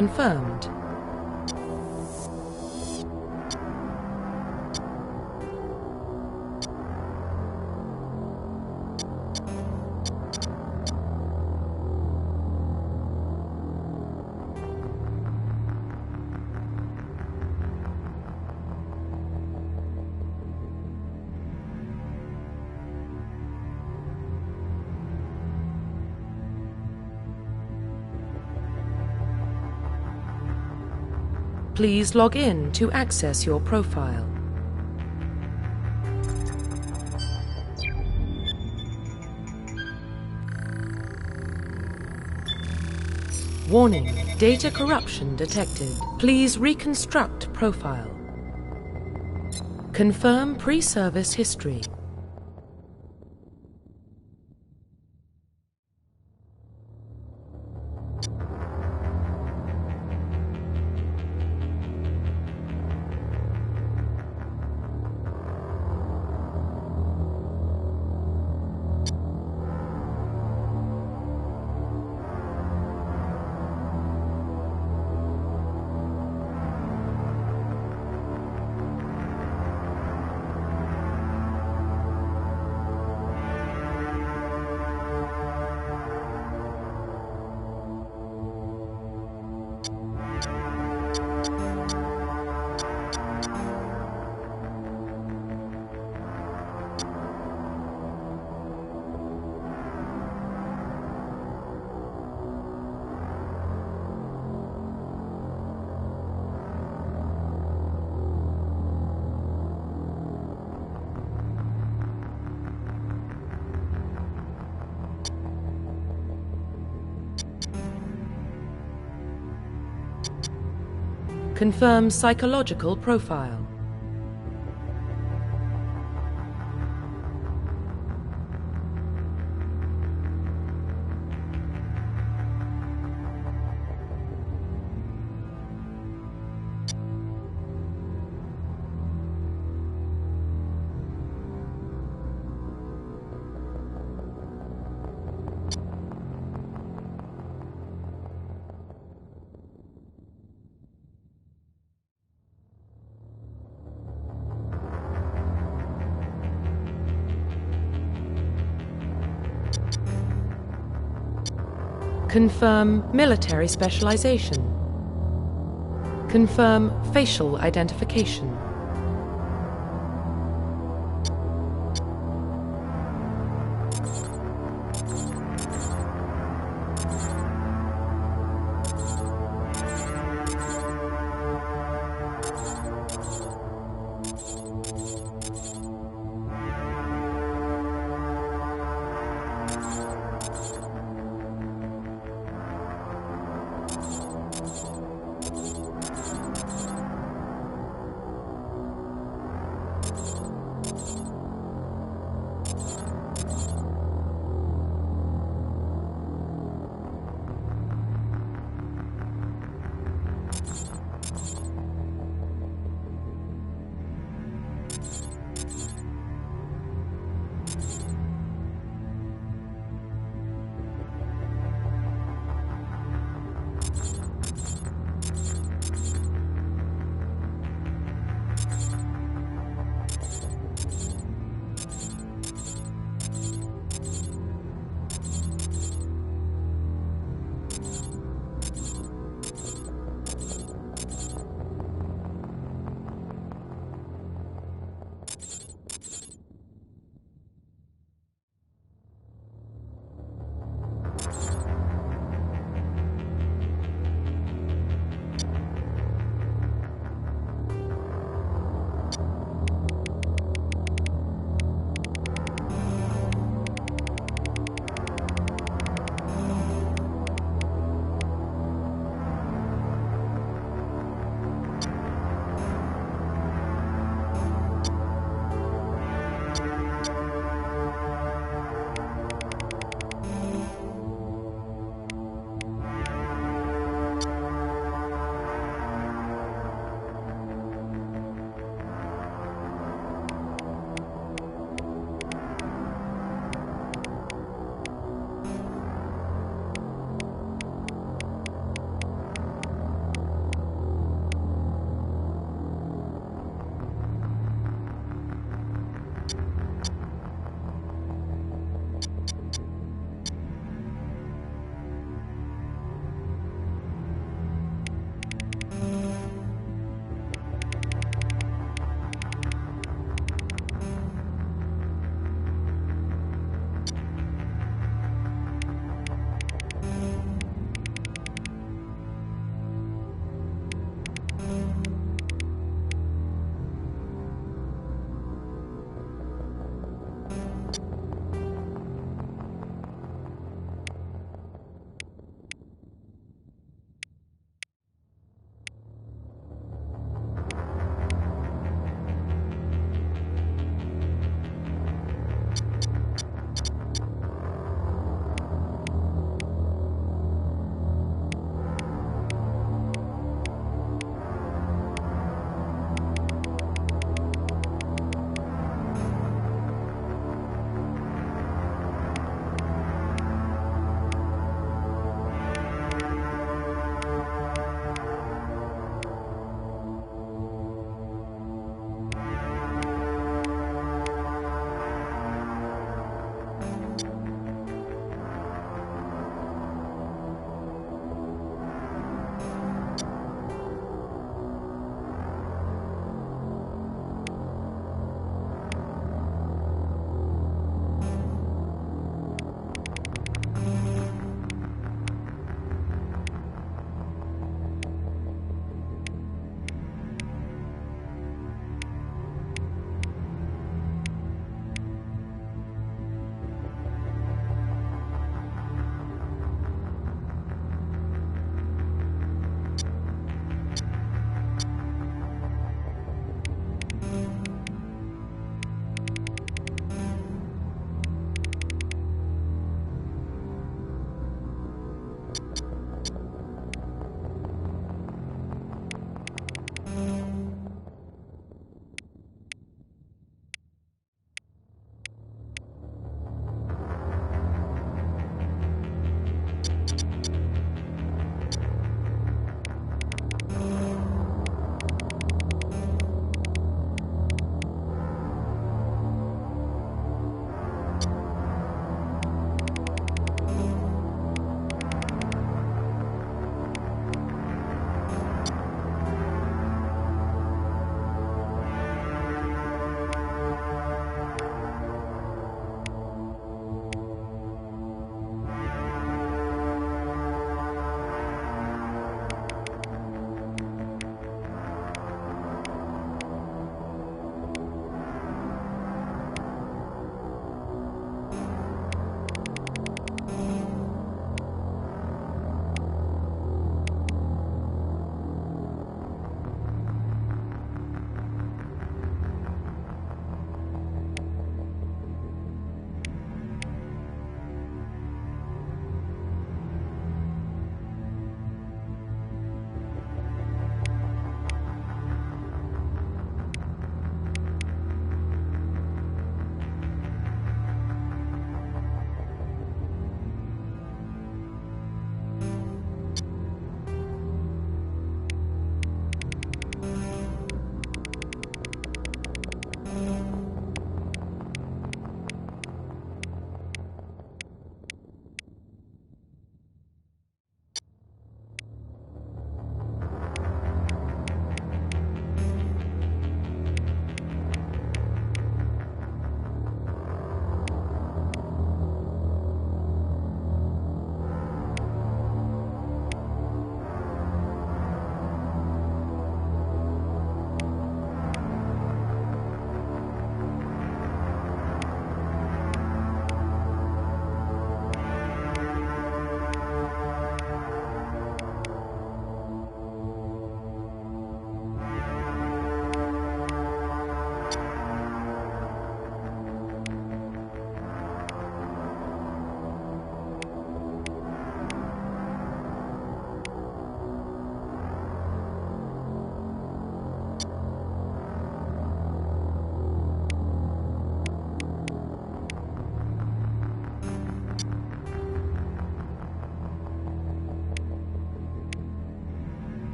Confirmed. Please log in to access your profile. Warning, data corruption detected. Please reconstruct profile. Confirm pre-service history. Confirm psychological profile. Confirm military specialization. Confirm facial identification.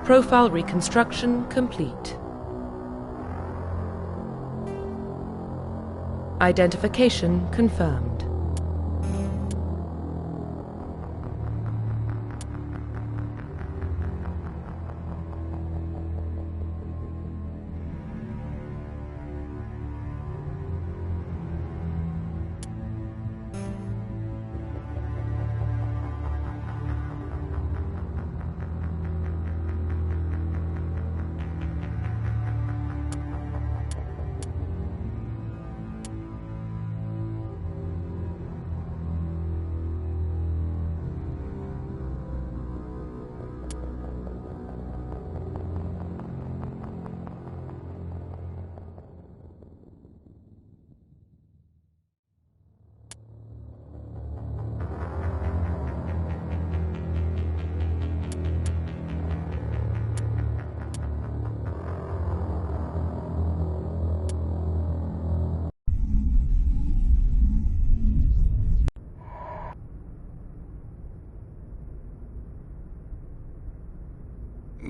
Profile reconstruction complete. Identification confirmed.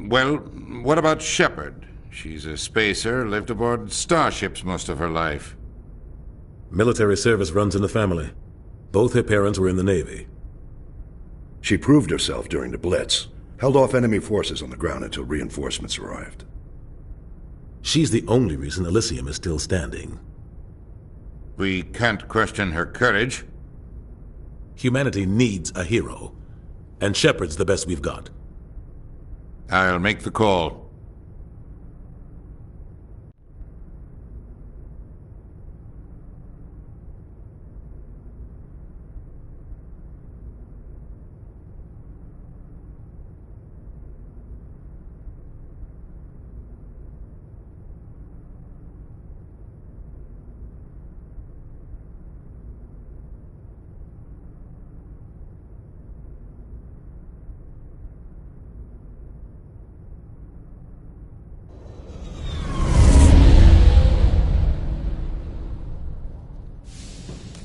Well, what about Shepard? She's a spacer, lived aboard starships most of her life. Military service runs in the family. Both her parents were in the Navy. She proved herself during the Blitz, held off enemy forces on the ground until reinforcements arrived. She's the only reason Elysium is still standing. We can't question her courage. Humanity needs a hero, and Shepard's the best we've got. I'll make the call.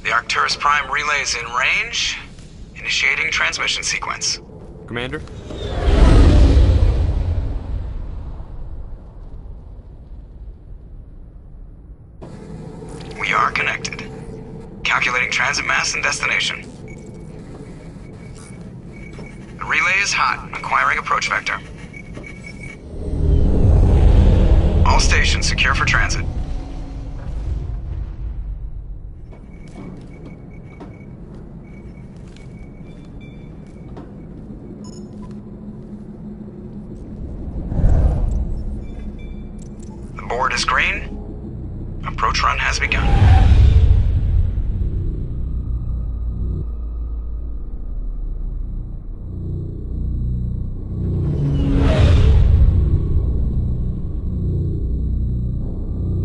The Arcturus Prime relay is in range. Initiating transmission sequence. Commander? We are connected. Calculating transit mass and destination. The relay is hot. Acquiring approach vector. All stations secure for transit. The board is green. Approach run has begun.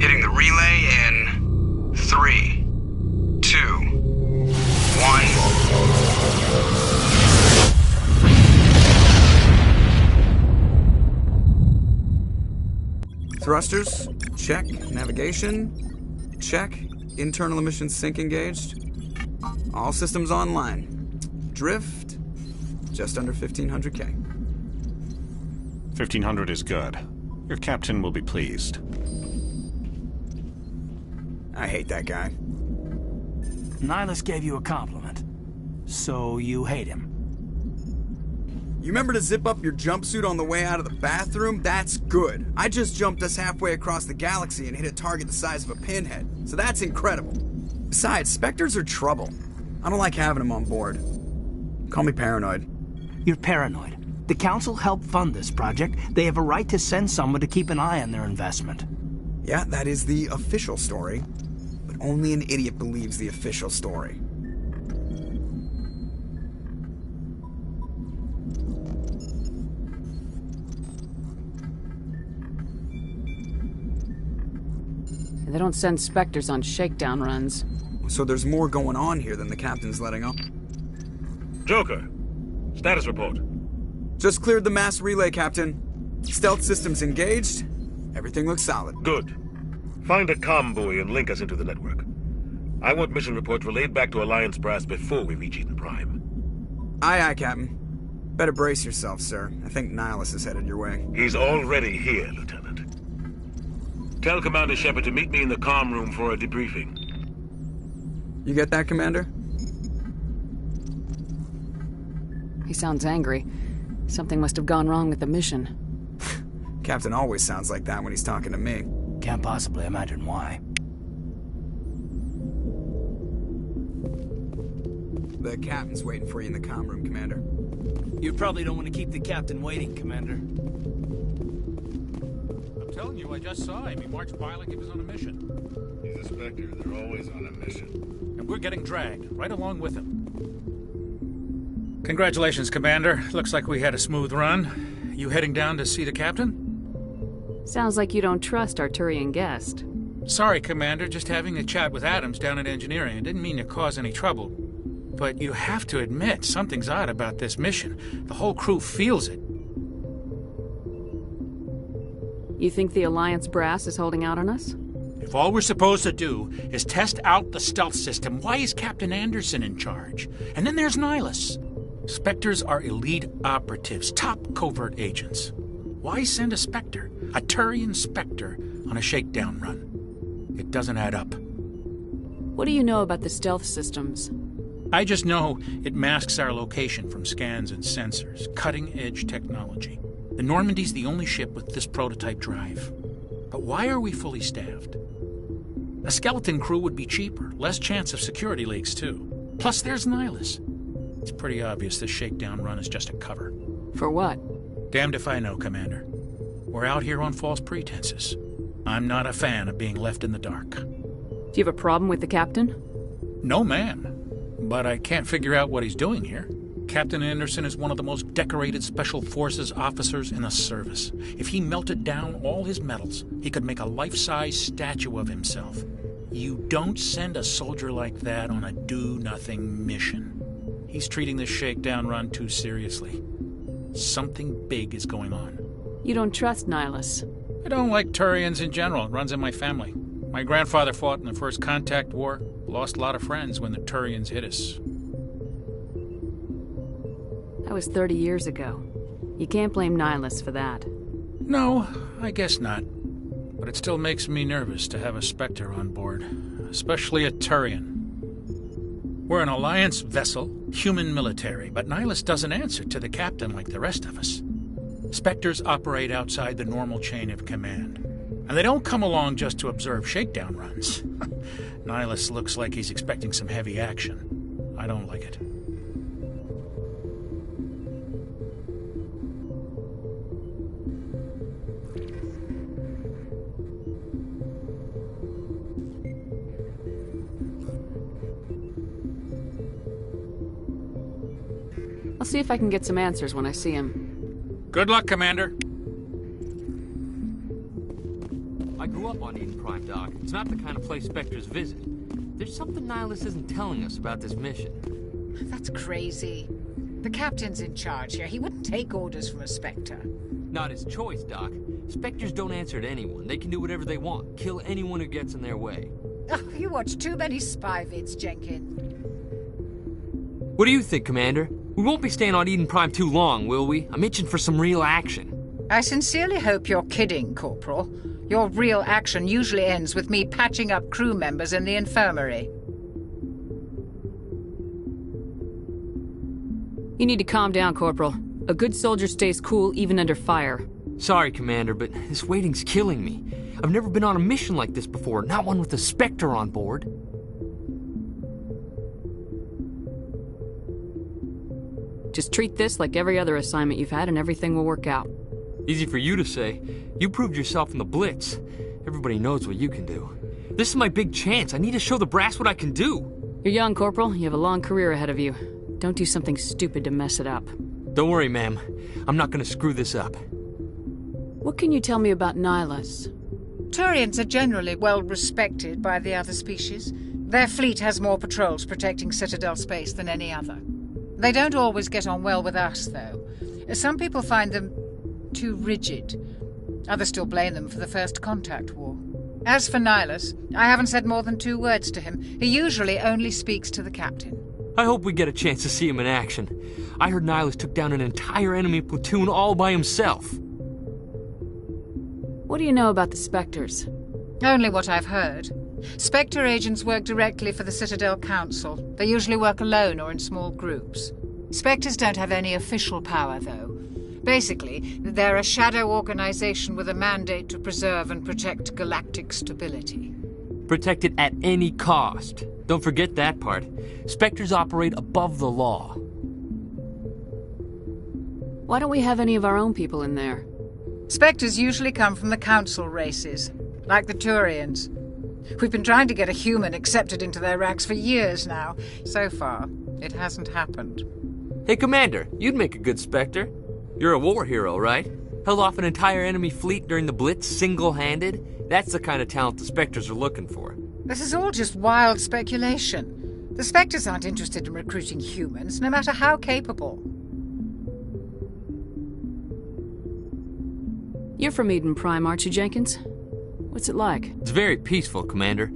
Hitting the relay in 3, 2, 1. Thrusters, check. Navigation, check. Internal emission sync engaged. All systems online. Drift, just under 1500K. 1500 is good. Your captain will be pleased. I hate that guy. Nihilus gave you a compliment. So you hate him. You remember to zip up your jumpsuit on the way out of the bathroom? That's good. I just jumped us halfway across the galaxy and hit a target the size of a pinhead. So that's incredible. Besides, Spectres are trouble. I don't like having them on board. Call me paranoid. You're paranoid. The Council helped fund this project. They have a right to send someone to keep an eye on their investment. Yeah, that is the official story. But only an idiot believes the official story. They don't send Spectres on shakedown runs. So there's more going on here than the captain's letting on. Joker, status report. Just cleared the mass relay, Captain. Stealth systems engaged. Everything looks solid. Good. Find a comm buoy and link us into the network. I want mission reports relayed back to Alliance Brass before we reach Eden Prime. Aye, aye, Captain. Better brace yourself, sir. I think Nihilus is headed your way. He's already here, Lieutenant. Tell Commander Shepard to meet me in the comm room for a debriefing. You get that, Commander? He sounds angry. Something must have gone wrong with the mission. Captain always sounds like that when he's talking to me. Can't possibly imagine why. The captain's waiting for you in the comm room, Commander. You probably don't want to keep the captain waiting, Commander. I'm telling you, I just saw him. He marched by like he was on a mission. He's a Spectre. They're always on a mission. And we're getting dragged, right along with him. Congratulations, Commander. Looks like we had a smooth run. You heading down to see the captain? Sounds like you don't trust our Turian guest. Sorry, Commander. Just having a chat with Adams down at engineering. I didn't mean to cause any trouble. But you have to admit, something's odd about this mission. The whole crew feels it. You think the Alliance brass is holding out on us? If all we're supposed to do is test out the stealth system, why is Captain Anderson in charge? And then there's Nihilus. Spectres are elite operatives, top covert agents. Why send a Spectre, a Turian Spectre, on a shakedown run? It doesn't add up. What do you know about the stealth systems? I just know it masks our location from scans and sensors. Cutting-edge technology. The Normandy's the only ship with this prototype drive. But why are we fully staffed? A skeleton crew would be cheaper, less chance of security leaks, too. Plus, there's Nihilus. It's pretty obvious this shakedown run is just a cover. For what? Damned if I know, Commander. We're out here on false pretenses. I'm not a fan of being left in the dark. Do you have a problem with the captain? No, ma'am. But I can't figure out what he's doing here. Captain Anderson is one of the most decorated Special Forces officers in the service. If he melted down all his medals, he could make a life-size statue of himself. You don't send a soldier like that on a do-nothing mission. He's treating this shakedown run too seriously. Something big is going on. You don't trust Nihilus? I don't like Turians in general. It runs in my family. My grandfather fought in the First Contact War. Lost a lot of friends when the Turians hit us. That was 30 years ago. You can't blame Nihilus for that. No, I guess not. But it still makes me nervous to have a Spectre on board. Especially a Turian. We're an Alliance vessel, human military, but Nihilus doesn't answer to the captain like the rest of us. Spectres operate outside the normal chain of command. And they don't come along just to observe shakedown runs. Nihilus looks like he's expecting some heavy action. I don't like it. I'll see if I can get some answers when I see him. Good luck, Commander. I grew up on Eden Prime, Doc. It's not the kind of place Spectres visit. There's something Nihilus isn't telling us about this mission. That's crazy. The captain's in charge here. He wouldn't take orders from a Spectre. Not his choice, Doc. Spectres don't answer to anyone. They can do whatever they want. Kill anyone who gets in their way. Oh, you watch too many spy vids, Jenkins. What do you think, Commander? We won't be staying on Eden Prime too long, will we? I'm itching for some real action. I sincerely hope you're kidding, Corporal. Your real action usually ends with me patching up crew members in the infirmary. You need to calm down, Corporal. A good soldier stays cool even under fire. Sorry, Commander, but this waiting's killing me. I've never been on a mission like this before, not one with a Spectre on board. Just treat this like every other assignment you've had and everything will work out. Easy for you to say. You proved yourself in the Blitz. Everybody knows what you can do. This is my big chance. I need to show the brass what I can do. You're young, Corporal. You have a long career ahead of you. Don't do something stupid to mess it up. Don't worry, ma'am. I'm not gonna screw this up. What can you tell me about Nihilus? Turians are generally well respected by the other species. Their fleet has more patrols protecting Citadel space than any other. They don't always get on well with us, though. Some people find them too rigid. Others still blame them for the First Contact War. As for Nihilus, I haven't said more than 2 words to him. He usually only speaks to the captain. I hope we get a chance to see him in action. I heard Nihilus took down an entire enemy platoon all by himself. What do you know about the Spectres? Only what I've heard. Spectre agents work directly for the Citadel Council. They usually work alone or in small groups. Spectres don't have any official power, though. Basically, they're a shadow organization with a mandate to preserve and protect galactic stability. Protect it at any cost. Don't forget that part. Spectres operate above the law. Why don't we have any of our own people in there? Spectres usually come from the Council races, like the Turians. We've been trying to get a human accepted into their ranks for years now. So far, it hasn't happened. Hey, Commander, you'd make a good Spectre. You're a war hero, right? Held off an entire enemy fleet during the Blitz single-handed? That's the kind of talent the Spectres are looking for. This is all just wild speculation. The Spectres aren't interested in recruiting humans, no matter how capable. You're from Eden Prime, aren't you, Jenkins? What's it like? It's very peaceful, Commander.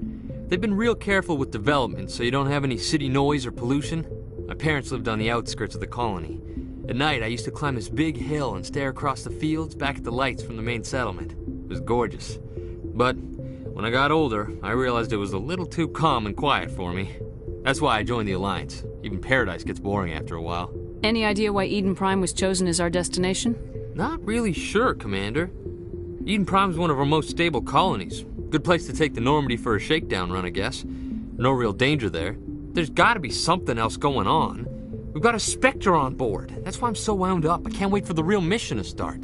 They've been real careful with development, so you don't have any city noise or pollution. My parents lived on the outskirts of the colony. At night, I used to climb this big hill and stare across the fields back at the lights from the main settlement. It was gorgeous. But when I got older, I realized it was a little too calm and quiet for me. That's why I joined the Alliance. Even Paradise gets boring after a while. Any idea why Eden Prime was chosen as our destination? Not really sure, Commander. Eden Prime's one of our most stable colonies. Good place to take the Normandy for a shakedown run, I guess. No real danger there. There's gotta be something else going on. We've got a Spectre on board. That's why I'm so wound up. I can't wait for the real mission to start.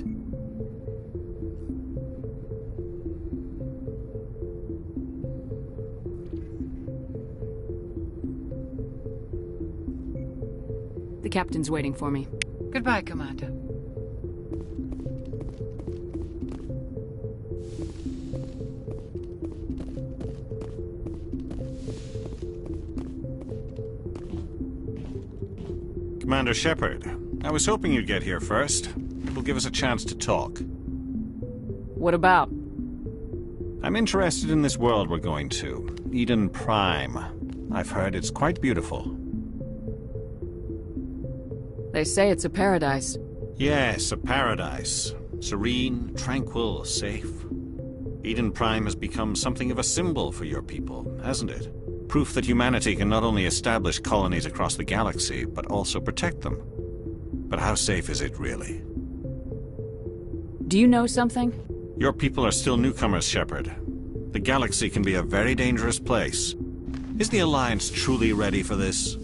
The captain's waiting for me. Goodbye, Commander. Commander Shepard, I was hoping you'd get here first. It will give us a chance to talk. What about? I'm interested in this world we're going to, Eden Prime. I've heard it's quite beautiful. They say it's a paradise. Yes, a paradise. Serene, tranquil, safe. Eden Prime has become something of a symbol for your people, hasn't it? Proof that humanity can not only establish colonies across the galaxy, but also protect them. But how safe is it, really? Do you know something? Your people are still newcomers, Shepard. The galaxy can be a very dangerous place. Is the Alliance truly ready for this?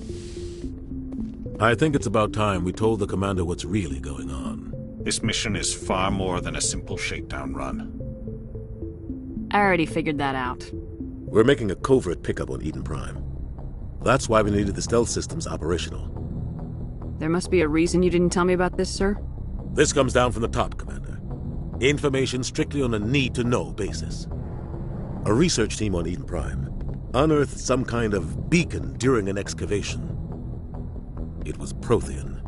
I think it's about time we told the Commander what's really going on. This mission is far more than a simple shakedown run. I already figured that out. We're making a covert pickup on Eden Prime. That's why we needed the stealth systems operational. There must be a reason you didn't tell me about this, sir? This comes down from the top, Commander. Information strictly on a need-to-know basis. A research team on Eden Prime unearthed some kind of beacon during an excavation. It was Prothean.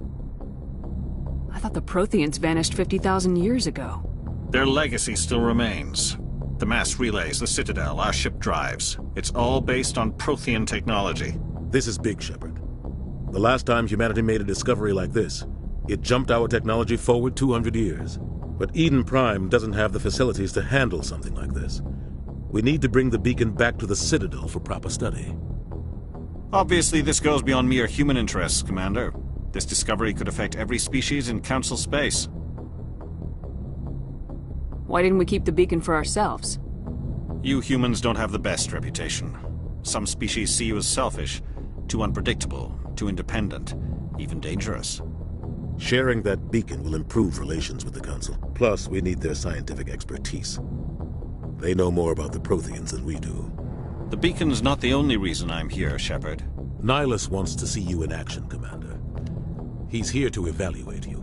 I thought the Protheans vanished 50,000 years ago. Their legacy still remains. The mass relays, the Citadel, our ship drives. It's all based on Prothean technology. This is big, Shepard. The last time humanity made a discovery like this, it jumped our technology forward 200 years. But Eden Prime doesn't have the facilities to handle something like this. We need to bring the beacon back to the Citadel for proper study. Obviously, this goes beyond mere human interests, Commander. This discovery could affect every species in Council space. Why didn't we keep the beacon for ourselves? You humans don't have the best reputation. Some species see you as selfish, too unpredictable, too independent, even dangerous. Sharing that beacon will improve relations with the Council. Plus, we need their scientific expertise. They know more about the Protheans than we do. The beacon's not the only reason I'm here, Shepard. Nihilus wants to see you in action, Commander. He's here to evaluate you.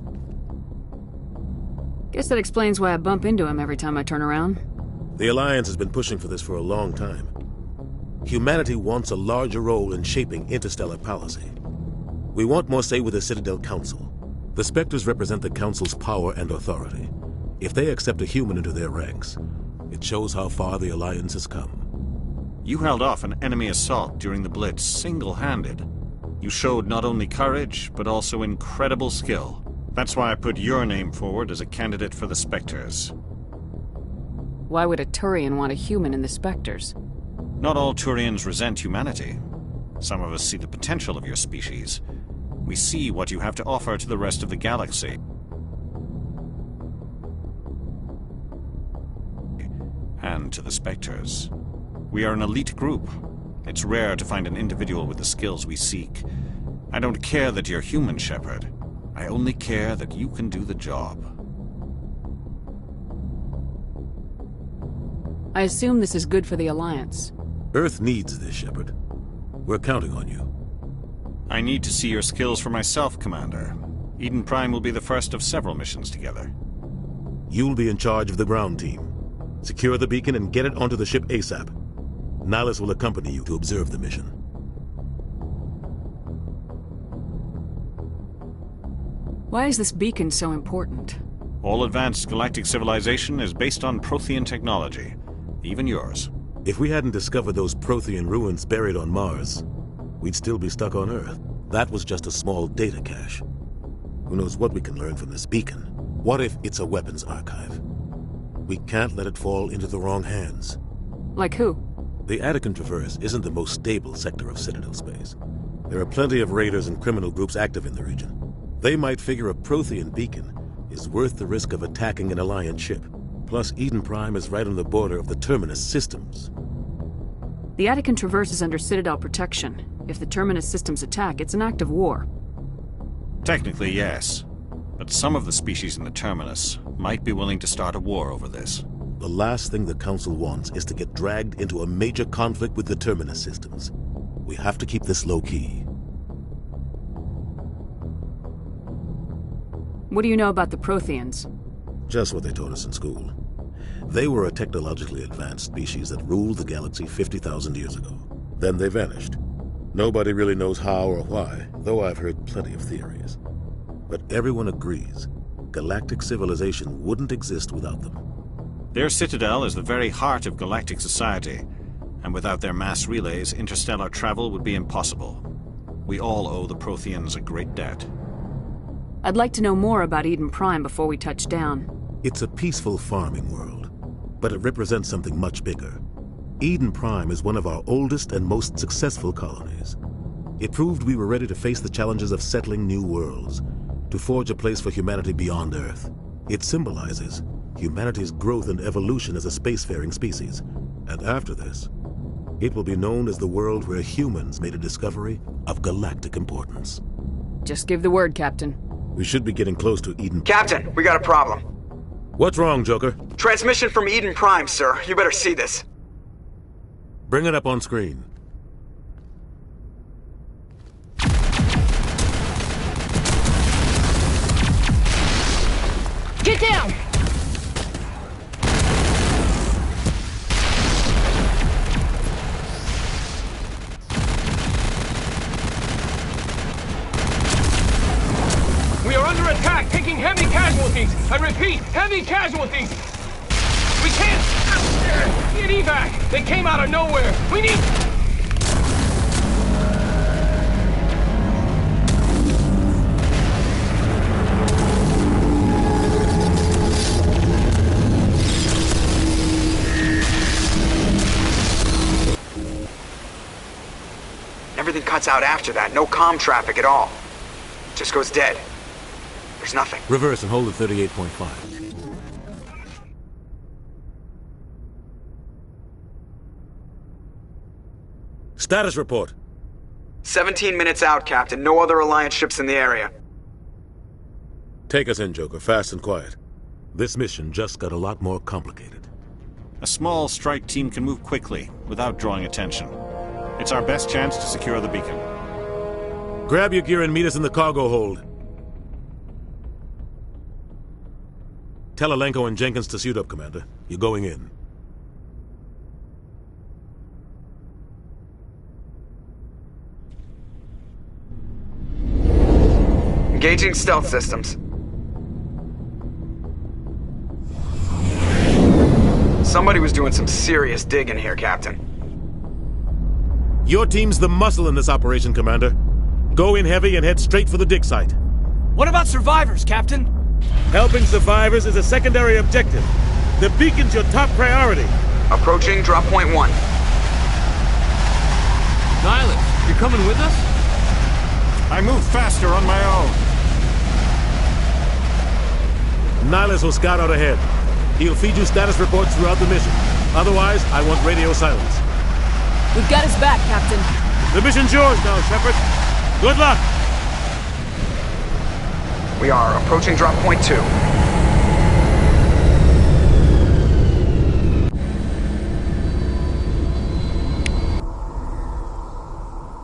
Guess that explains why I bump into him every time I turn around. The Alliance has been pushing for this for a long time. Humanity wants a larger role in shaping interstellar policy. We want more say with the Citadel Council. The Spectres represent the Council's power and authority. If they accept a human into their ranks, it shows how far the Alliance has come. You held off an enemy assault during the Blitz single-handed. You showed not only courage, but also incredible skill. That's why I put your name forward as a candidate for the Spectres. Why would a Turian want a human in the Spectres? Not all Turians resent humanity. Some of us see the potential of your species. We see what you have to offer to the rest of the galaxy. And to the Spectres. We are an elite group. It's rare to find an individual with the skills we seek. I don't care that you're human, Shepard. I only care that you can do the job. I assume this is good for the Alliance. Earth needs this, Shepard. We're counting on you. I need to see your skills for myself, Commander. Eden Prime will be the first of several missions together. You'll be in charge of the ground team. Secure the beacon and get it onto the ship ASAP. Nihlus will accompany you to observe the mission. Why is this beacon so important? All advanced galactic civilization is based on Prothean technology. Even yours. If we hadn't discovered those Prothean ruins buried on Mars, we'd still be stuck on Earth. That was just a small data cache. Who knows what we can learn from this beacon? What if it's a weapons archive? We can't let it fall into the wrong hands. Like who? The Attican Traverse isn't the most stable sector of Citadel space. There are plenty of raiders and criminal groups active in the region. They might figure a Prothean beacon is worth the risk of attacking an Alliance ship. Plus, Eden Prime is right on the border of the Terminus systems. The Attican Traverse is under Citadel protection. If the Terminus systems attack, it's an act of war. Technically, yes. But some of the species in the Terminus might be willing to start a war over this. The last thing the Council wants is to get dragged into a major conflict with the Terminus systems. We have to keep this low-key. What do you know about the Protheans? Just what they taught us in school. They were a technologically advanced species that ruled the galaxy 50,000 years ago. Then they vanished. Nobody really knows how or why, though I've heard plenty of theories. But everyone agrees, galactic civilization wouldn't exist without them. Their citadel is the very heart of galactic society, and without their mass relays, interstellar travel would be impossible. We all owe the Protheans a great debt. I'd like to know more about Eden Prime before we touch down. It's a peaceful farming world, but it represents something much bigger. Eden Prime is one of our oldest and most successful colonies. It proved we were ready to face the challenges of settling new worlds, to forge a place for humanity beyond Earth. It symbolizes humanity's growth and evolution as a spacefaring species. And after this, it will be known as the world where humans made a discovery of galactic importance. Just give the word, Captain. We should be getting close to Eden. Captain, we got a problem. What's wrong, Joker? Transmission from Eden Prime, sir. You better see this. Bring it up on screen. Get down! We are under attack, taking heavy casualties. I repeat, heavy casualties. We can't get evac. They came out of nowhere. We need... Everything cuts out after that. No comm traffic at all. Just goes dead. There's nothing. Reverse and hold at 38.5. Status report. 17 minutes out, Captain. No other Alliance ships in the area. Take us in, Joker, fast and quiet. This mission just got a lot more complicated. A small strike team can move quickly, without drawing attention. It's our best chance to secure the beacon. Grab your gear and meet us in the cargo hold. Tell Alenko and Jenkins to suit up, Commander. You're going in. Engaging stealth systems. Somebody was doing some serious digging here, Captain. Your team's the muscle in this operation, Commander. Go in heavy and head straight for the dig site. What about survivors, Captain? Helping survivors is a secondary objective. The beacon's your top priority. Approaching drop point 1. Nihilus, you're coming with us? I move faster on my own. Nihilus will scout out ahead. He'll feed you status reports throughout the mission. Otherwise, I want radio silence. We've got his back, Captain. The mission's yours now, Shepard. Good luck! We are approaching drop point 2.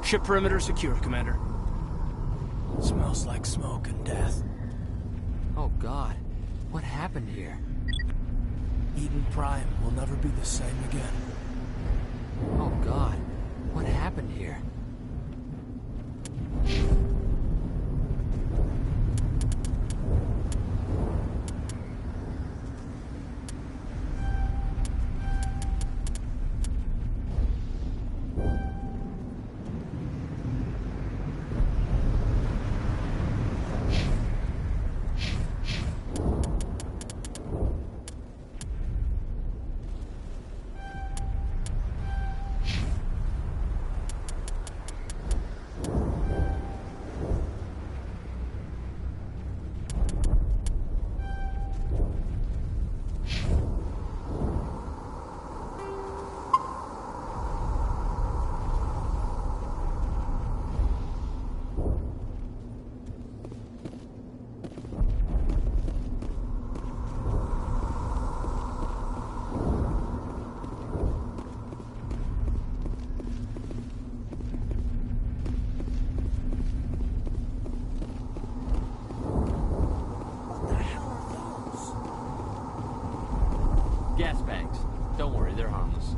Ship perimeter secure, Commander. Smells like smoke and death. Oh God, what happened here? Eden Prime will never be the same again. Oh God, what happened here? Gas bags. Don't worry, they're harmless.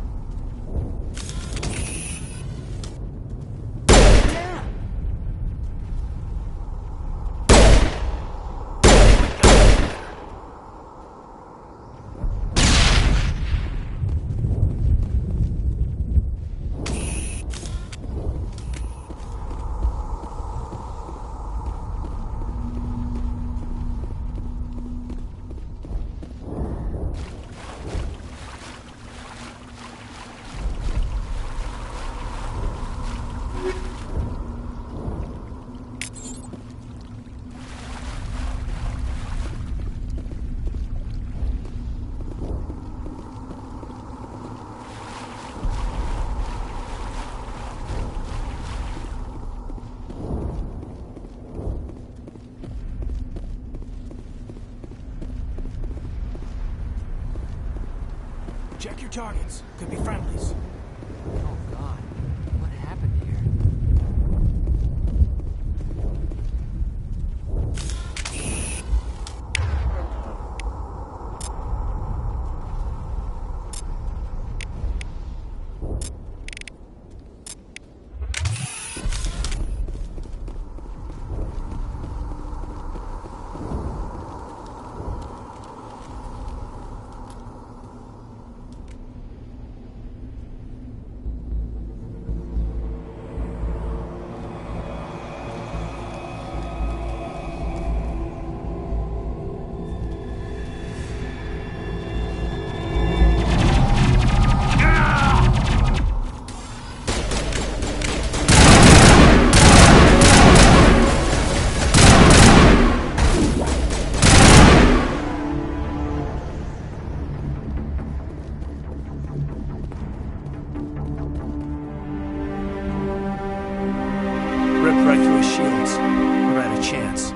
Check your targets. Could be friendlies. Oh God, what happened here? Ripped right through his shields. Never had a chance.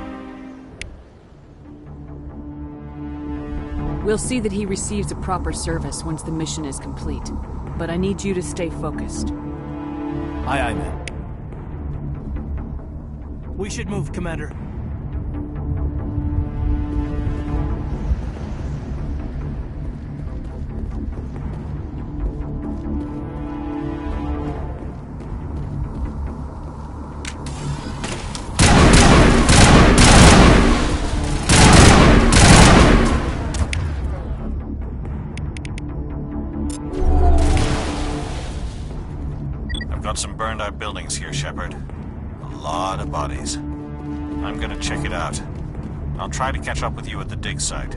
We'll see that he receives a proper service once the mission is complete. But I need you to stay focused. Aye, aye, man. We should move, Commander. I've got some burned out buildings here, Shepard. lot of bodies. I'm gonna check it out. I'll try to catch up with you at the dig site.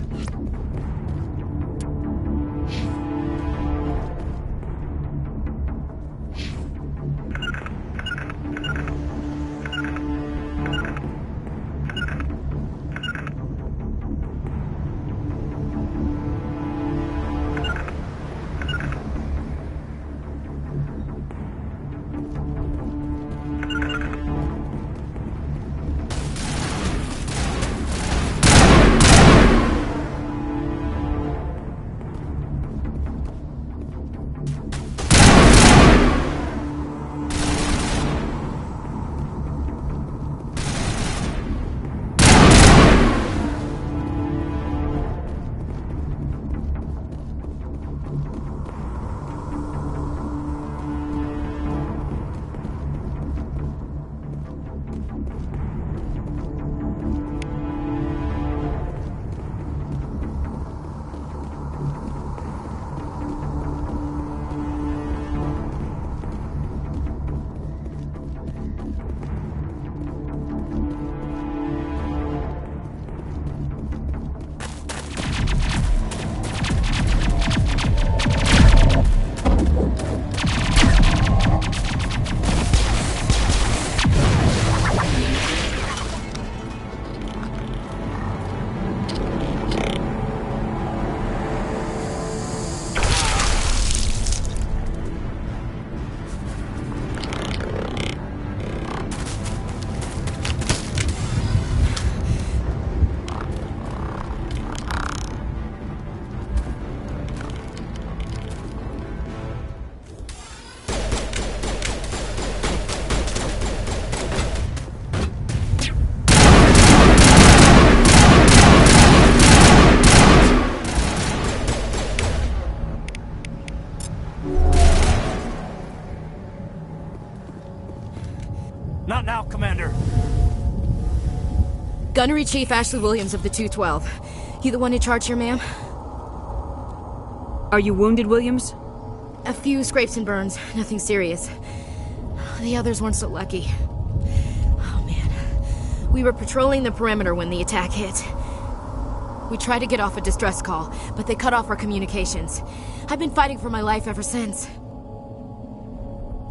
Not now, Commander. Gunnery Chief Ashley Williams of the 212. You the one in charge here, ma'am? Are you wounded, Williams? A few scrapes and burns. Nothing serious. The others weren't so lucky. Oh, man. We were patrolling the perimeter when the attack hit. We tried to get off a distress call, but they cut off our communications. I've been fighting for my life ever since.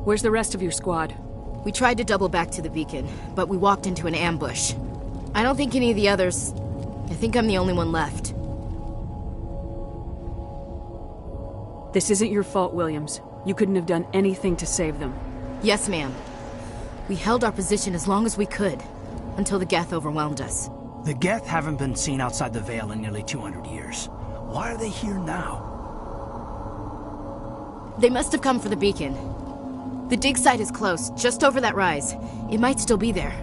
Where's the rest of your squad? We tried to double back to the beacon, but we walked into an ambush. I don't think any of the others... I think I'm the only one left. This isn't your fault, Williams. You couldn't have done anything to save them. Yes, ma'am. We held our position as long as we could, until the Geth overwhelmed us. The Geth haven't been seen outside the Veil in nearly 200 years. Why are they here now? They must have come for the beacon. The dig site is close, just over that rise. It might still be there.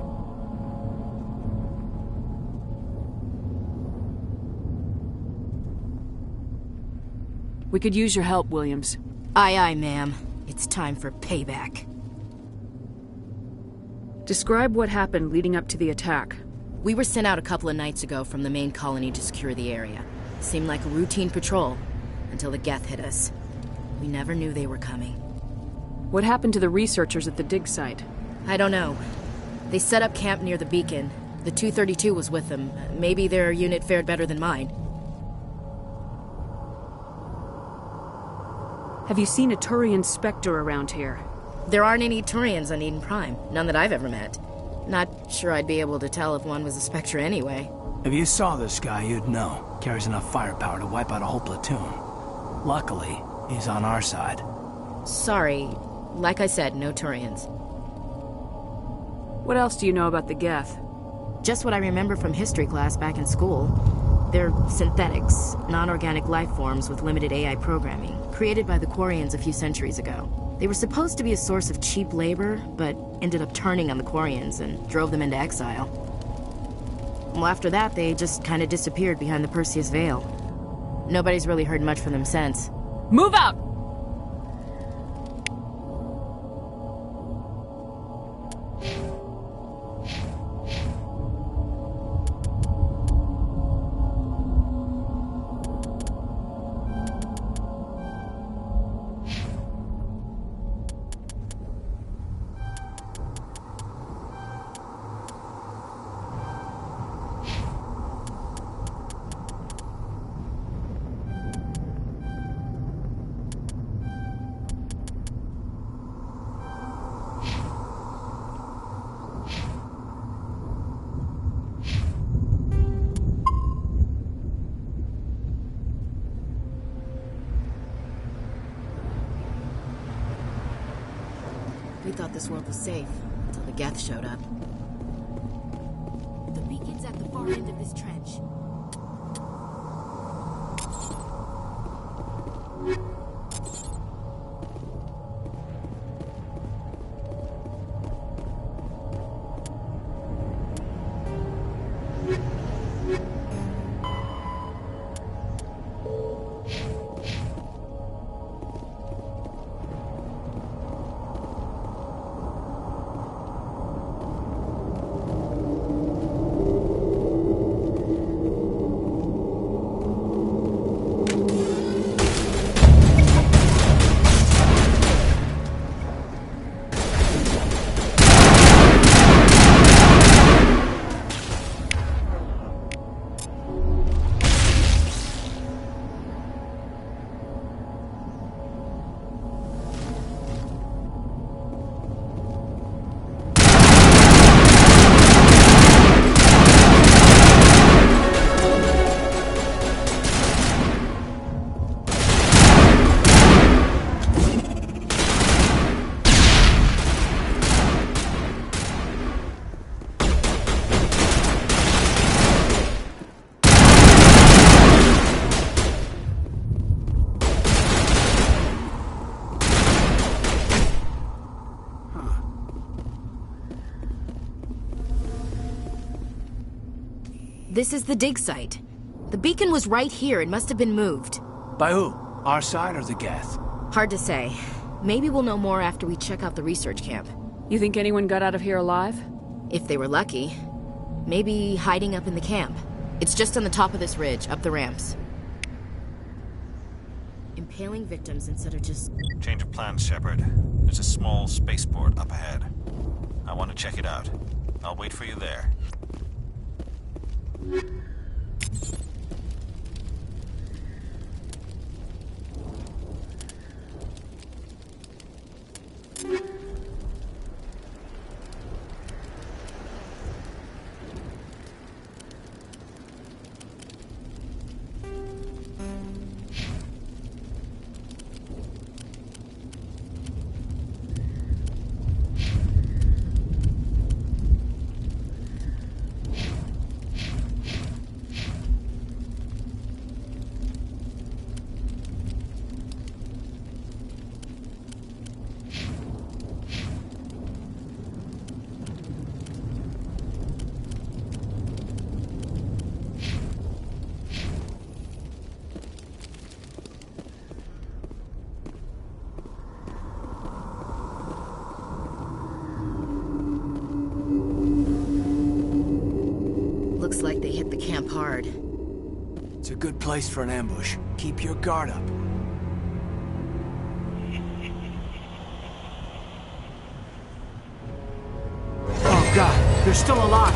We could use your help, Williams. Aye, aye, ma'am. It's time for payback. Describe what happened leading up to the attack. We were sent out a couple of nights ago from the main colony to secure the area. Seemed like a routine patrol, until the Geth hit us. We never knew they were coming. What happened to the researchers at the dig site? I don't know. They set up camp near the beacon. The 232 was with them. Maybe their unit fared better than mine. Have you seen a Turian Spectre around here? There aren't any Turians on Eden Prime. None that I've ever met. Not sure I'd be able to tell if one was a Spectre anyway. If you saw this guy, you'd know. Carries enough firepower to wipe out a whole platoon. Luckily, he's on our side. Sorry. Like I said, no Turians. What else do you know about the Geth? Just what I remember from history class back in school. They're synthetics, non-organic life forms with limited AI programming, created by the Quarians a few centuries ago. They were supposed to be a source of cheap labor, but ended up turning on the Quarians and drove them into exile. Well, after that, they just kind of disappeared behind the Perseus Veil. Nobody's really heard much from them since. Move out! We thought this world was safe until the Geth showed up. The beacon's at the far end of this trench. This is the dig site. The beacon was right here. It must have been moved. By who? Our side or the Geth? Hard to say. Maybe we'll know more after we check out the research camp. You think anyone got out of here alive? If they were lucky. Maybe hiding up in the camp. It's just on the top of this ridge, up the ramps. Impaling victims instead of just... Change of plans, Shepard. There's a small spaceport up ahead. I want to check it out. I'll wait for you there. Looks like they hit the camp hard. It's a good place for an ambush. Keep your guard up. Oh god, they're still alive!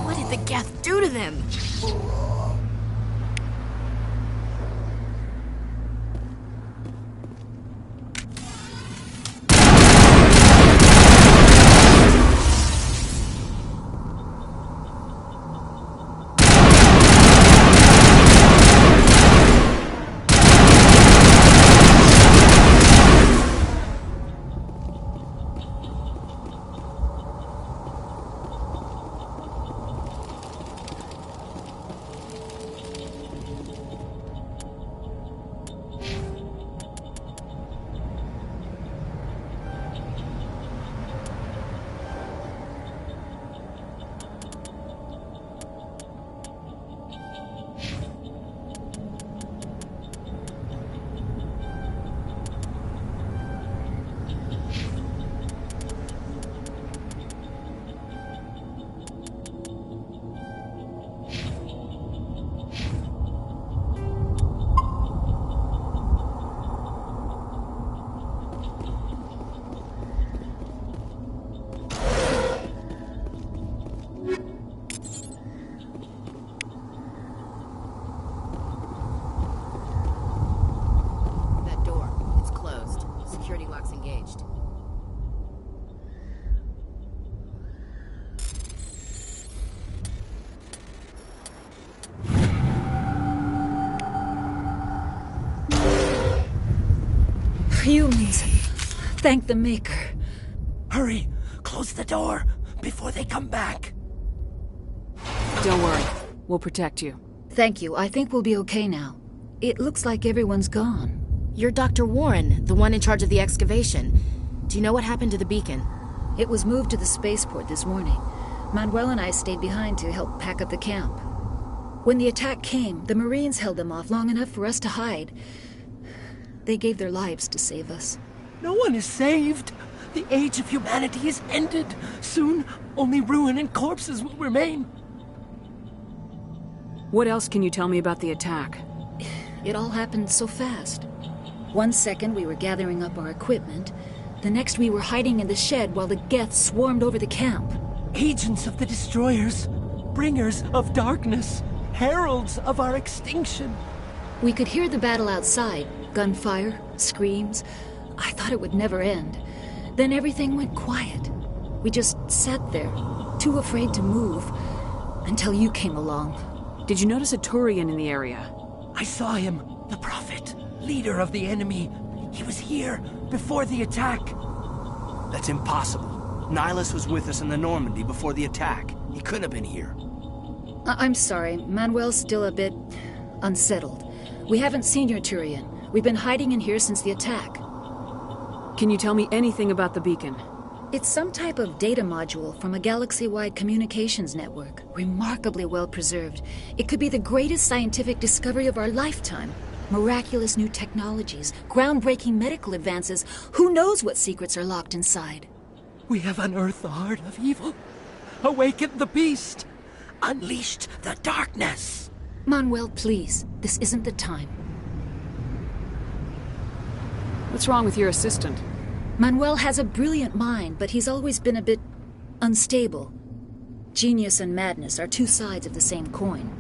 What did the Geth do to them? Humans. Thank the Maker. Hurry! Close the door before they come back. Don't worry. We'll protect you. Thank you. I think we'll be okay now. It looks like everyone's gone. You're Dr. Warren, the one in charge of the excavation. Do you know what happened to the beacon? It was moved to the spaceport this morning. Manuel and I stayed behind to help pack up the camp. When the attack came, the Marines held them off long enough for us to hide. They gave their lives to save us. No one is saved. The age of humanity is ended. Soon, only ruin and corpses will remain. What else can you tell me about the attack? It all happened so fast. 1 second we were gathering up our equipment. The next we were hiding in the shed while the Geth swarmed over the camp. Agents of the Destroyers, bringers of darkness, heralds of our extinction. We could hear the battle outside. Gunfire, screams. I thought it would never end. Then everything went quiet. We just sat there, too afraid to move, until you came along. Did you notice a Turian in the area? I saw him, the Prophet, leader of the enemy. He was here before the attack. That's impossible. Nihilus was with us in the Normandy before the attack. He couldn't have been here. I'm sorry. Manuel's still a bit unsettled. We haven't seen your Turian. We've been hiding in here since the attack. Can you tell me anything about the beacon? It's some type of data module from a galaxy-wide communications network. Remarkably well preserved. It could be the greatest scientific discovery of our lifetime. Miraculous new technologies, groundbreaking medical advances. Who knows what secrets are locked inside? We have unearthed the heart of evil, awakened the beast, unleashed the darkness. Manuel, please. This isn't the time. What's wrong with your assistant? Manuel has a brilliant mind, but he's always been a bit unstable. Genius and madness are two sides of the same coin.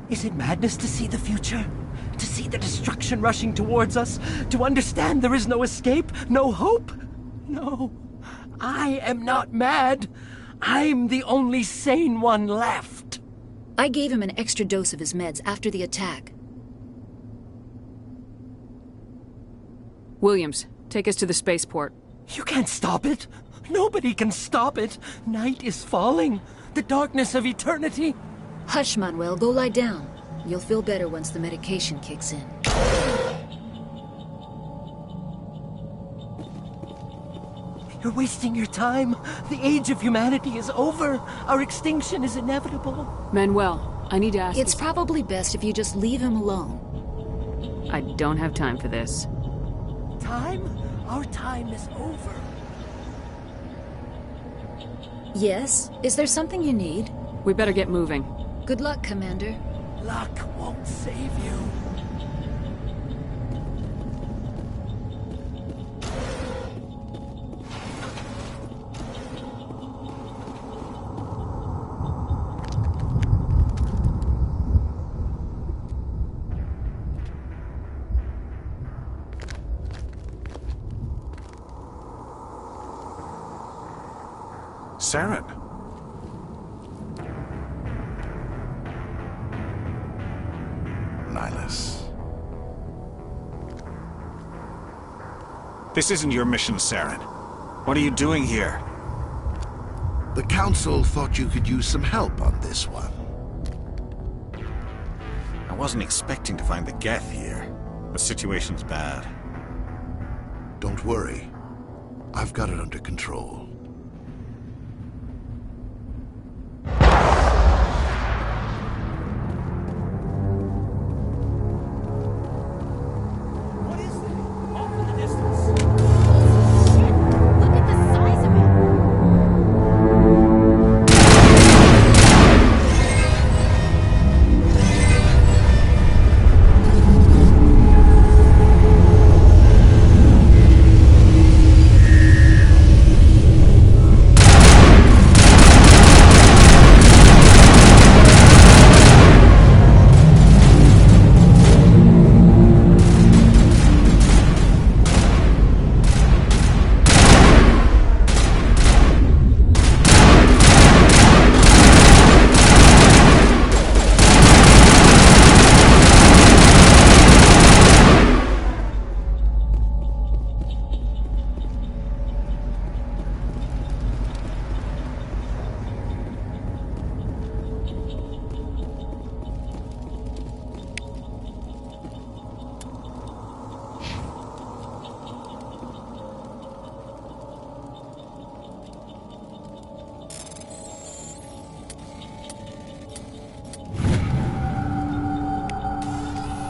Is it madness to see the future? To see the destruction rushing towards us? To understand there is no escape? No hope? No. I am not mad. I'm the only sane one left. I gave him an extra dose of his meds after the attack. Williams, take us to the spaceport. You can't stop it. Nobody can stop it. Night is falling. The darkness of eternity. Hush, Manuel. Go lie down. You'll feel better once the medication kicks in. You're wasting your time. The age of humanity is over. Our extinction is inevitable. Manuel, I need to ask... It's probably best if you just leave him alone. I don't have time for this. Time? Our time is over. Yes? Is there something you need? We better get moving. Good luck, Commander. Luck won't save you. Saren. Nihilus. This isn't your mission, Saren. What are you doing here? The Council thought you could use some help on this one. I wasn't expecting to find the Geth here. The situation's bad. Don't worry. I've got it under control.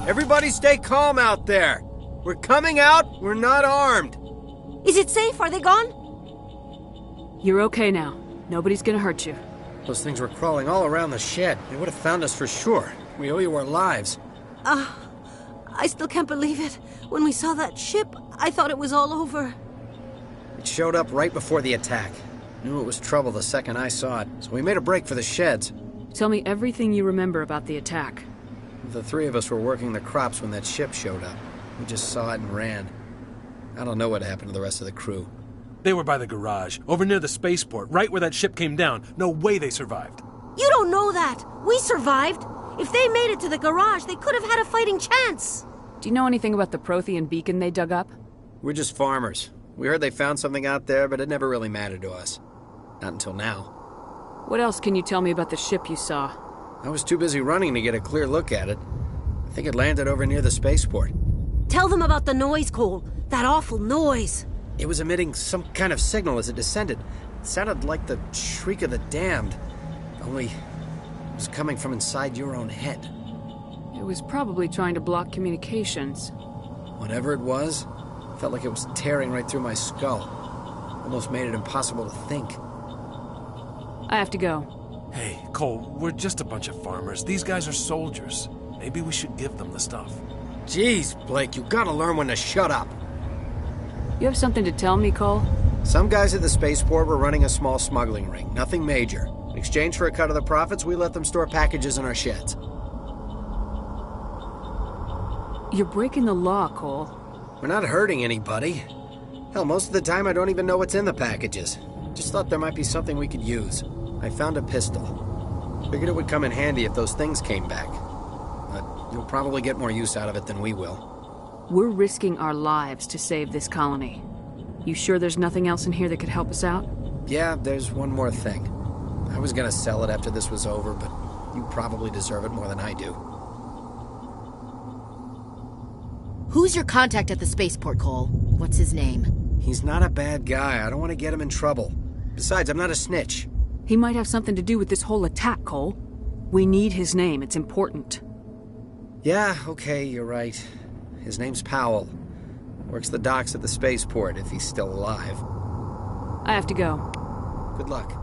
Everybody stay calm out there. We're coming out. We're not armed. Is it safe? Are they gone? You're okay now. Nobody's gonna hurt you. Those things were crawling all around the shed. They would have found us for sure. We owe you our lives. I still can't believe it. When we saw that ship, I thought it was all over. It showed up right before the attack. Knew it was trouble the second I saw it, so we made a break for the sheds. Tell me everything you remember about the attack. The three of us were working the crops when that ship showed up. We just saw it and ran. I don't know what happened to the rest of the crew. They were by the garage, over near the spaceport, right where that ship came down. No way they survived. You don't know that. We survived. If they made it to the garage, they could have had a fighting chance. Do you know anything about the Prothean beacon they dug up? We're just farmers. We heard they found something out there, but it never really mattered to us. Not until now. What else can you tell me about the ship you saw? I was too busy running to get a clear look at it. I think it landed over near the spaceport. Tell them about the noise, Cole. That awful noise. It was emitting some kind of signal as it descended. It sounded like the shriek of the damned. Only it was coming from inside your own head. It was probably trying to block communications. Whatever it was, felt like it was tearing right through my skull. Almost made it impossible to think. I have to go. Hey, Cole, we're just a bunch of farmers. These guys are soldiers. Maybe we should give them the stuff. Jeez, Blake, you gotta learn when to shut up. You have something to tell me, Cole? Some guys at the spaceport were running a small smuggling ring. Nothing major. In exchange for a cut of the profits, we let them store packages in our sheds. You're breaking the law, Cole. We're not hurting anybody. Hell, most of the time I don't even know what's in the packages. Just thought there might be something we could use. I found a pistol. Figured it would come in handy if those things came back. But you'll probably get more use out of it than we will. We're risking our lives to save this colony. You sure there's nothing else in here that could help us out? Yeah, there's one more thing. I was gonna sell it after this was over, but you probably deserve it more than I do. Who's your contact at the spaceport, Cole? What's his name? He's not a bad guy. I don't want to get him in trouble. Besides, I'm not a snitch. He might have something to do with this whole attack, Cole. We need his name. It's important. Yeah, okay, you're right. His name's Powell. Works the docks at the spaceport, if he's still alive. I have to go. Good luck.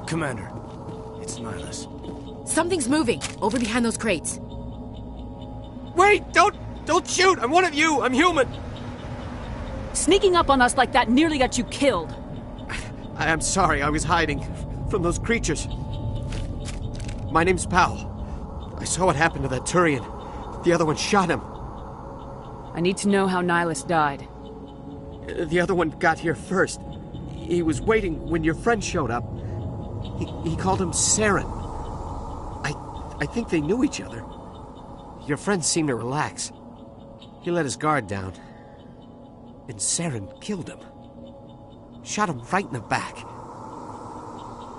Commander, it's Nihilus. Something's moving, over behind those crates. Wait! Don't shoot! I'm one of you! I'm human! Sneaking up on us like that nearly got you killed. I am sorry, I was hiding from those creatures. My name's Powell. I saw what happened to that Turian. The other one shot him. I need to know how Nihilus died. The other one got here first. He was waiting when your friend showed up. He called him Saren. I think they knew each other. Your friend seemed to relax. He let his guard down. And Saren killed him. Shot him right in the back.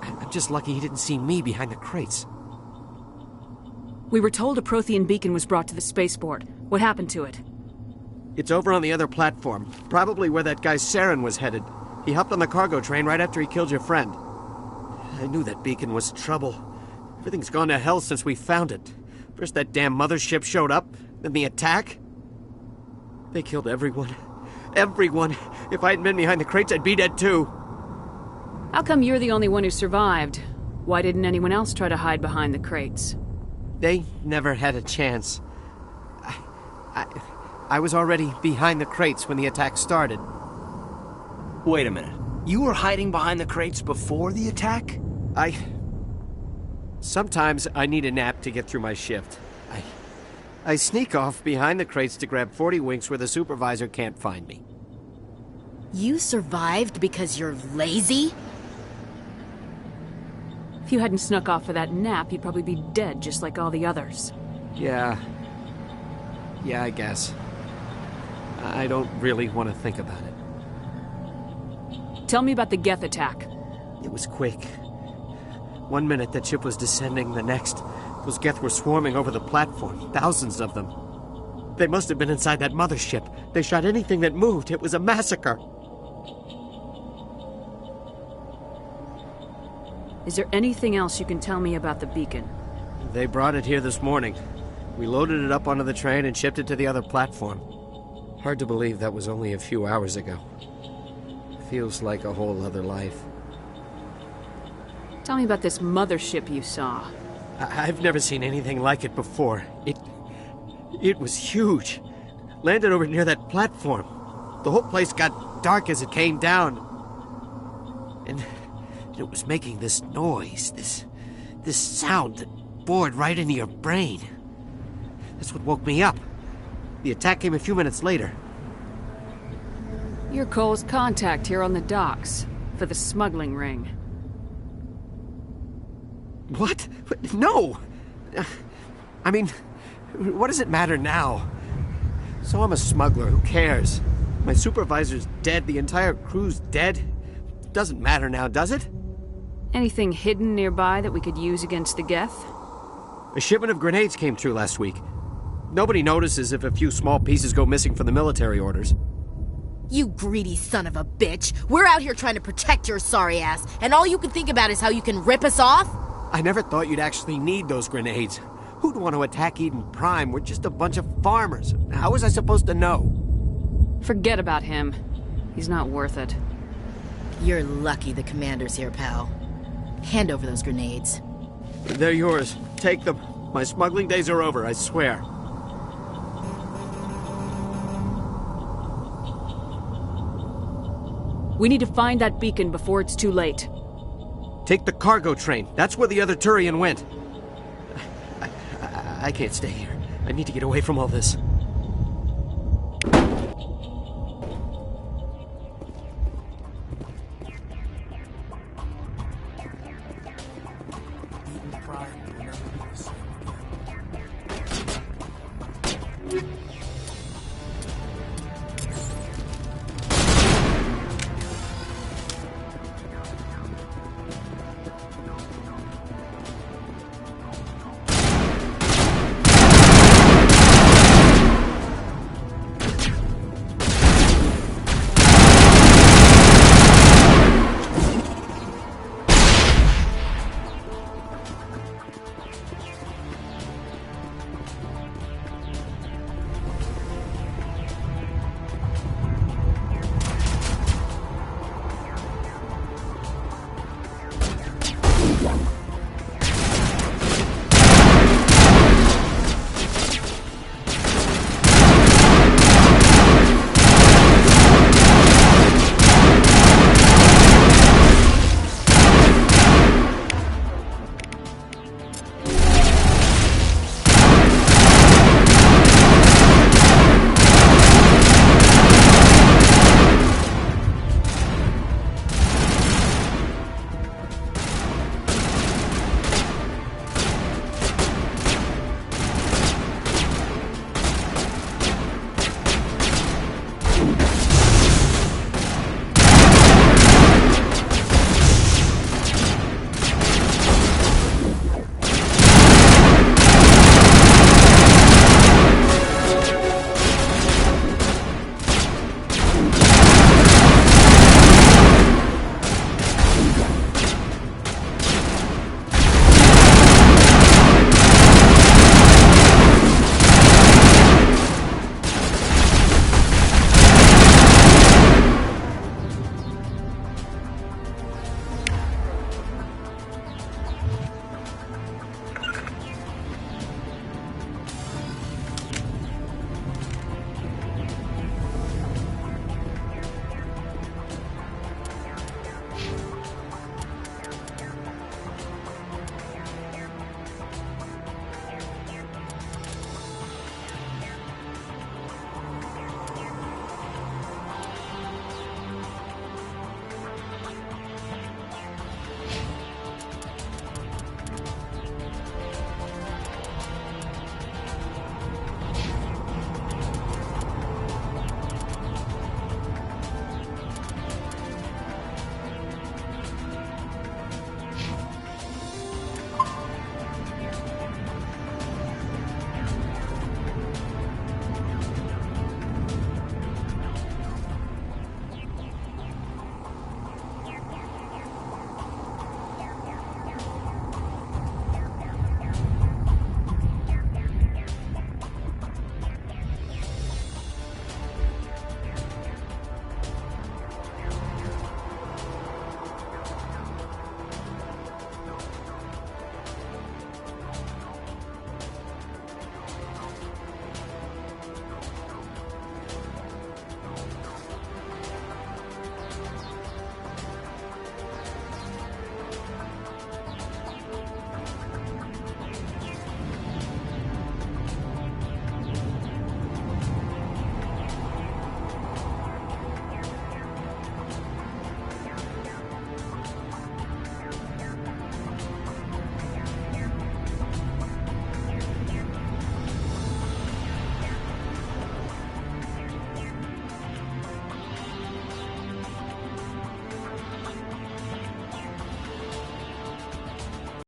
I'm just lucky he didn't see me behind the crates. We were told a Prothean beacon was brought to the spaceport. What happened to it? It's over on the other platform. Probably where that guy Saren was headed. He hopped on the cargo train right after he killed your friend. I knew that beacon was trouble. Everything's gone to hell since we found it. First that damn mothership showed up, then the attack. They killed everyone. Everyone. If I hadn't been behind the crates, I'd be dead too. How come you're the only one who survived? Why didn't anyone else try to hide behind the crates? They never had a chance. I was already behind the crates when the attack started. Wait a minute. You were hiding behind the crates before the attack? Sometimes I need a nap to get through my shift. I sneak off behind the crates to grab 40 winks where the supervisor can't find me. You survived because you're lazy? you hadn't snuck off for that nap, you'd probably be dead just like all the others. Yeah, I guess. I don't really want to think about it. Tell me about the Geth attack. It was quick. 1 minute that ship was descending, the next, those Geth were swarming over the platform. Thousands of them. They must have been inside that mothership. They shot anything that moved. It was a massacre. Is there anything else you can tell me about the beacon? They brought it here this morning. We loaded it up onto the train and shipped it to the other platform. Hard to believe that was only a few hours ago. Feels like a whole other life. Tell me about this mothership you saw. I've never seen anything like it before. It was huge. Landed over near that platform. The whole place got dark as it came down. And it was making this noise, this sound that bored right into your brain. That's what woke me up. The attack came a few minutes later. You're Cole's contact here on the docks for the smuggling ring. What? No! I mean, what does it matter now? So I'm a smuggler, who cares? My supervisor's dead, the entire crew's dead. Doesn't matter now, does it? Anything hidden nearby that we could use against the Geth? A shipment of grenades came through last week. Nobody notices if a few small pieces go missing from the military orders. You greedy son of a bitch. We're out here trying to protect your sorry ass, and all you can think about is how you can rip us off? I never thought you'd actually need those grenades. Who'd want to attack Eden Prime? We're just a bunch of farmers. How was I supposed to know? Forget about him. He's not worth it. You're lucky the commander's here, pal. Hand over those grenades. They're yours. Take them. My smuggling days are over, I swear. We need to find that beacon before it's too late. Take the cargo train. That's where the other Turian went. I can't stay here. I need to get away from all this.